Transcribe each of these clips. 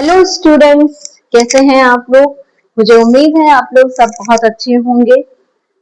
Hello students, कैसे हैं आप लोग। मुझे उम्मीद है आप लोग सब बहुत अच्छे होंगे।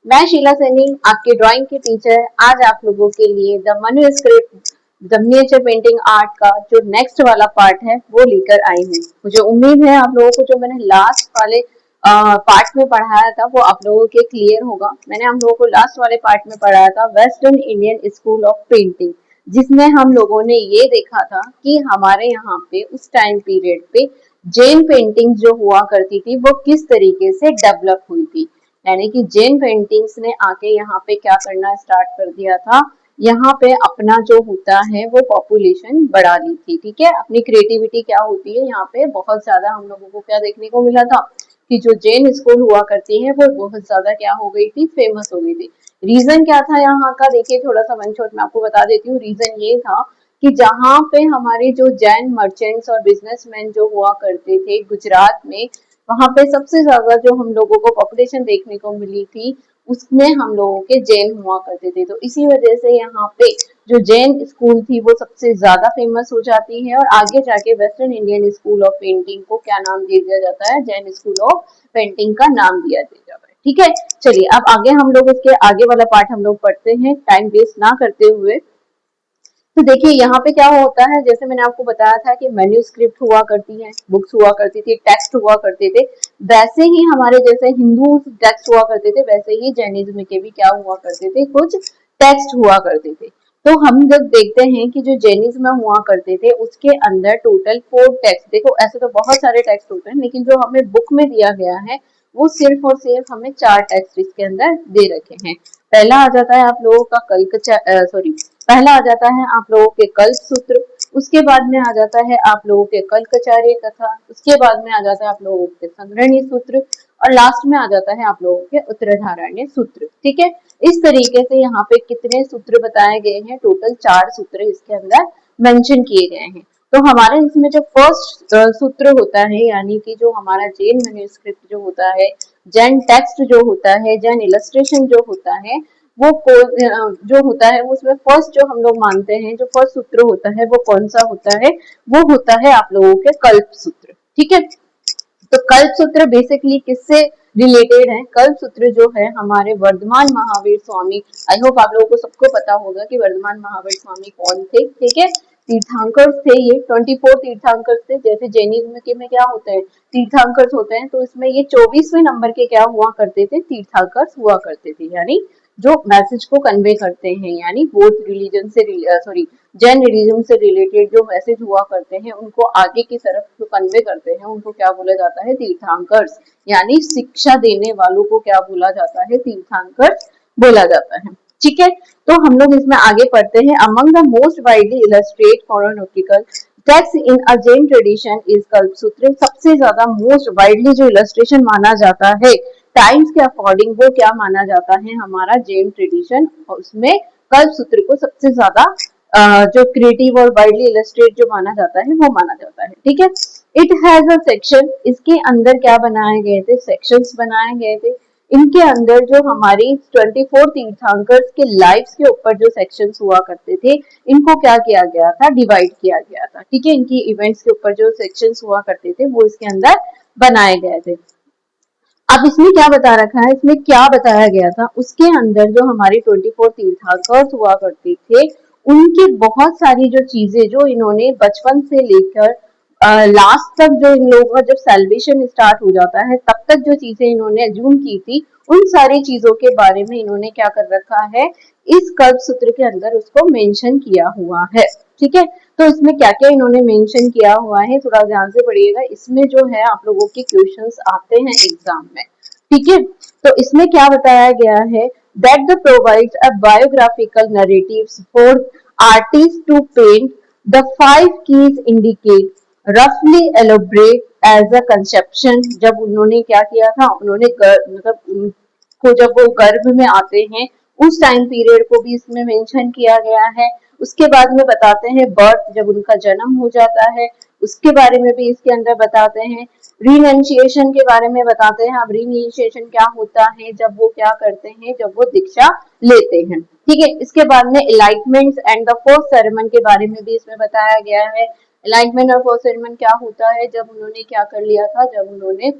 मैं शीला सैनी, आपके ड्राइंग की टीचर, आज आप लोगों के लिए the manuscript the miniature painting art का जो नेक्स्ट वाला पार्ट है वो लेकर आई हूँ। मुझे उम्मीद है आप लोगों को जो मैंने लास्ट वाले पार्ट में पढ़ाया था वो आप लोगों के क्लियर होगा। मैंने हम लोगों को लास्ट वाले पार्ट में पढ़ाया था western Indian school of painting, जिसमें हम लोगों ने ये देखा था कि हमारे यहाँ पे उस टाइम पीरियड पे जैन पेंटिंग जो हुआ करती थी वो किस तरीके से डेवलप हुई थी। यानी कि जैन पेंटिंग्स ने आके यहाँ पे क्या करना स्टार्ट कर दिया था, यहाँ पे अपना जो होता है वो पॉपुलेशन बढ़ा ली थी। ठीक है, अपनी क्रिएटिविटी क्या होती है यहाँ पे बहुत ज्यादा हम लोगों को क्या देखने को मिला था कि जो जैन स्कूल हुआ करती है वो बहुत ज्यादा क्या हो गई थी, फेमस हो गई थी। रीजन क्या था यहाँ का, देखिए थोड़ा सा वन शॉट में आपको बता देती हूँ। रीजन ये था कि जहाँ पे हमारे जो जैन मर्चेंट्स और बिजनेसमैन जो हुआ करते थे गुजरात में, वहां पे सबसे ज्यादा जो हम लोगों को पॉपुलेशन देखने को मिली थी उसमें हम लोगों के जैन हुआ करते थे। तो इसी वजह से यहाँ पे जो जैन स्कूल थी वो सबसे ज्यादा फेमस हो जाती है और आगे जाके western Indian school of painting को क्या नाम दे दिया जाता है, जैन स्कूल ऑफ पेंटिंग का नाम दिया जाता है। ठीक है, चलिए अब आगे हम लोग उसके आगे वाला पार्ट हम लोग पढ़ते हैं टाइम वेस्ट ना करते हुए। तो देखिए यहाँ पे क्या होता है, जैसे मैंने आपको बताया था कि मैन्युस्क्रिप्ट हुआ करती है, बुक्स हुआ करती थी, टेक्स्ट हुआ करते थे। वैसे ही हमारे जैसे हिंदू टेक्स्ट हुआ करते थे वैसे ही जैनिज्म के भी क्या हुआ करते थे, कुछ टेक्स्ट हुआ करते थे। तो हम जब देखते हैं कि जो जैनिज्म हुआ करते थे उसके अंदर टोटल 4 टेक्स्ट, देखो ऐसे तो बहुत सारे टेक्स्ट होते हैं लेकिन जो हमें बुक में दिया गया है वो सिर्फ और सिर्फ हमें 4 टेक्स्ट इसके अंदर दे रखे हैं। पहला आ जाता है आप लोगों का पहला आ जाता है आप लोगों के कल्प सूत्र, उसके बाद में आ जाता है आप लोगों के कल्पचार्य कथा, उसके बाद में आ जाता है आप लोगों के संग्रहणी सूत्र और लास्ट में आ जाता है आप लोगों के उत्तरधारण्य सूत्र। ठीक है, इस तरीके से यहाँ पे कितने सूत्र बताए गए हैं, टोटल 4 सूत्र इसके अंदर मेंशन किए गए हैं। तो हमारे इसमें जो फर्स्ट सूत्र होता है यानी कि जो हमारा जैन मैन्युस्क्रिप्ट जो होता है, जैन टेक्स्ट जो होता है, जैन इलस्ट्रेशन जो होता है, वो जो होता है उसमें फर्स्ट जो हम लोग मानते हैं, जो फर्स्ट सूत्र होता है वो कौन सा होता है, वो होता है आप लोगों के कल्प सूत्र। ठीक है, तो कल्प सूत्र बेसिकली किससे रिलेटेड है, कल्प सूत्र जो है हमारे वर्धमान महावीर स्वामी, आई होप आप लोगों को सबको पता होगा कि वर्धमान महावीर स्वामी कौन थे। ठीक है, तीर्थंकर थे ये, 24 तीर्थंकर थे। जैसे जैनिज्म के में क्या होते हैं, तीर्थंकर होते हैं, तो इसमें ये 24वें नंबर के क्या हुआ करते थे, तीर्थंकर हुआ करते थे, यानी जो मैसेज को कन्वे करते हैं, यानी बोथ रिलीजन से जैन रिलीजन से रिलेटेड जो मैसेज हुआ करते हैं उनको आगे की तरफ जो कन्वे करते हैं उनको क्या बोला जाता है, तीर्थंकर्स, यानी शिक्षा देने वालों को क्या बोला जाता है, तीर्थंकर्स बोला जाता है। ठीक है, तो हम लोग इसमें आगे पढ़ते हैं। Among the most widely illustrate chronological text in a Jain tradition is Kalpasutra. सबसे ज्यादा मोस्ट वाइडली जो इलस्ट्रेशन माना जाता है टाइम्स के अकॉर्डिंग वो क्या माना जाता है, हमारा जैन ट्रेडिशन, उसमें कल्पसूत्र को सबसे ज्यादा जो क्रिएटिव और वाइडली इलस्ट्रेट जो माना जाता है वो माना जाता है। ठीक है, इट हैज अ सेक्शन, इसके अंदर क्या बनाए गए थे, सेक्शंस बनाए गए थे। इनके अंदर जो हमारी 24 तीर्थंकर्स के लाइफ्स के ऊपर जो सेक्शंस हुआ करते थे इनको क्या किया गया था, डिवाइड किया गया था। ठीक है, इनकी इवेंट्स के ऊपर जो सेक्शंस हुआ करते थे वो इसके अंदर बनाए गए थे। अब इसमें क्या बता रखा है, इसमें क्या बताया गया था, उसके अंदर जो हमारी 24 तीर्थंकर्स हुआ करते थे उनकी बहुत सारी जो चीजें जो इन्होंने बचपन से लेकर लास्ट तक जो इन लोगों का जब सेलिब्रेशन स्टार्ट हो जाता है तब तक जो चीजें इन्होंने अज्यूम की थी उन सारी चीजों के बारे में इन्होंने क्या कर रखा है, इस कल्प सूत्र के अंदर उसको मेंशन किया हुआ है। ठीक है, तो इसमें क्या क्या इन्होंने मेंशन किया हुआ है थोड़ा ध्यान से पढ़िएगा, इसमें जो है आप लोगों के क्वेश्चंस आते हैं एग्जाम में। ठीक है, तो इसमें क्या बताया गया है, that the provides a biographical narratives for artist to paint the 5 keys indicate रफली एलोबरेट एज अ कंसेप्शन। जब उन्होंने क्या किया था, उन्होंने मतलब उनको जब वो गर्भ में आते हैं उस टाइम पीरियड को भी इसमें मेंशन किया गया है। उसके बाद में बताते हैं बर्थ, जब उनका जन्म हो जाता है उसके बारे में भी इसके अंदर बताते हैं। रीइनिशिएशन के बारे में बताते हैं। अब रीइनिशिएशन क्या होता है, जब वो क्या करते हैं, जब वो दीक्षा लेते हैं। ठीक है, इसके बाद में एलाइटमेंट्स एंड द फोर्थ सेरेमनी के बारे में भी इसमें बताया गया है। एनलाइटमेंट और फॉरसेटमेंट क्या होता है, जब उन्होंने क्या कर लिया था, जब उन्होंने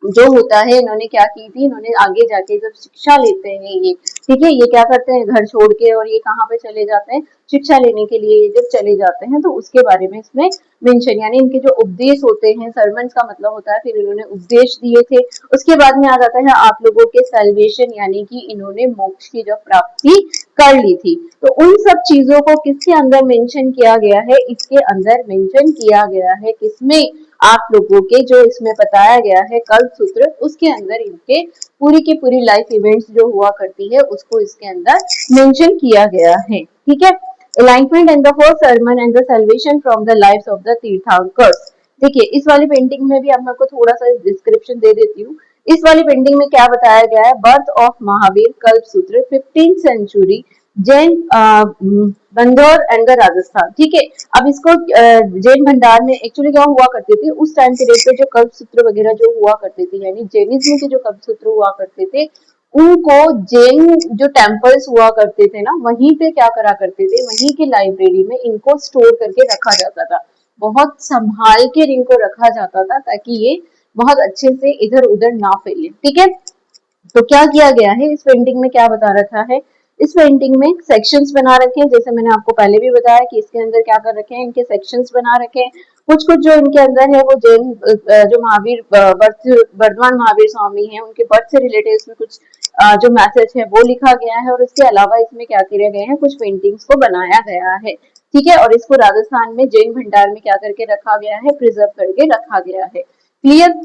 जो होता है, इन्होंने क्या की थी, इन्होंने आगे जाके जब शिक्षा लेते हैं ये, ठीक है, ये क्या करते हैं घर छोड़ के और ये कहाँ पे चले जाते हैं, शिक्षा लेने के लिए ये जब चले जाते हैं, तो उसके बारे में इसमें मेंशन, यानी इनके जो उपदेश होते हैं, सर्मन्स का मतलब होता है, फिर इन्होंने उपदेश दिए थे। उसके बाद में आ जाता है आप लोगों के सैल्वेशन, यानी कि इन्होंने मोक्ष की जब प्राप्ति कर ली थी। तो उन सब चीजों को किसके अंदर मेंशन किया गया है, इसके अंदर मेंशन किया गया है, किसमें, आप लोगों के जो इसमें बताया गया है कल्पसूत्र, उसके अंदर इनके पूरी की पूरी लाइफ इवेंट्स जो हुआ करती है उसको इसके अंदर मेंशन किया गया है, ठीक है। Alignment and the fourth sermon and the salvation from the lives of the Tirthankaras. देखिए इस वाली पेंटिंग में भी अब मैं आपको थोड़ा सा डिस्क्रिप्शन दे देती हूँ। इस वाली पेंटिंग में क्या बताया गया है, birth of Mahavir Kalpasutra 15th century Jain बंदौर एंड द राजस्थान, ठीक है। अब इसको जैन भंडार में एक्चुअली क्या हुआ करते थे उस टाइम पीरियड पे, जो कल्पसूत्र वगैरह जो हुआ करते थे, यानी जैनिज्म के जो कल्पसूत्र हुआ करते थे, उनको जैन जो टेम्पल्स हुआ करते थे ना, वहीं पे क्या करा करते थे, वहीं की लाइब्रेरी में इनको स्टोर करके रखा जाता था, बहुत संभाल के इनको रखा जाता था ताकि ये बहुत अच्छे से इधर उधर ना फैले, ठीक है। तो क्या किया गया है इस पेंटिंग में, क्या बता रखा है, इस पेंटिंग में सेक्शंस बना रखे हैं, जैसे मैंने आपको पहले भी बताया कि इसके अंदर क्या कर रखे हैं, इनके सेक्शंस बना रखे हैं। कुछ कुछ जो इनके अंदर है वो जैन जो महावीर वर्धमान महावीर स्वामी हैं उनके बर्थ से रिलेटेड इसमें कुछ जो मैसेज है वो लिखा गया है, और इसके अलावा इसमें क्या किए गए हैं, कुछ पेंटिंग्स को बनाया गया है, ठीक है। और इसको राजस्थान में जैन भंडार में क्या करके रखा गया है, प्रिजर्व करके रखा गया है, क्लियर।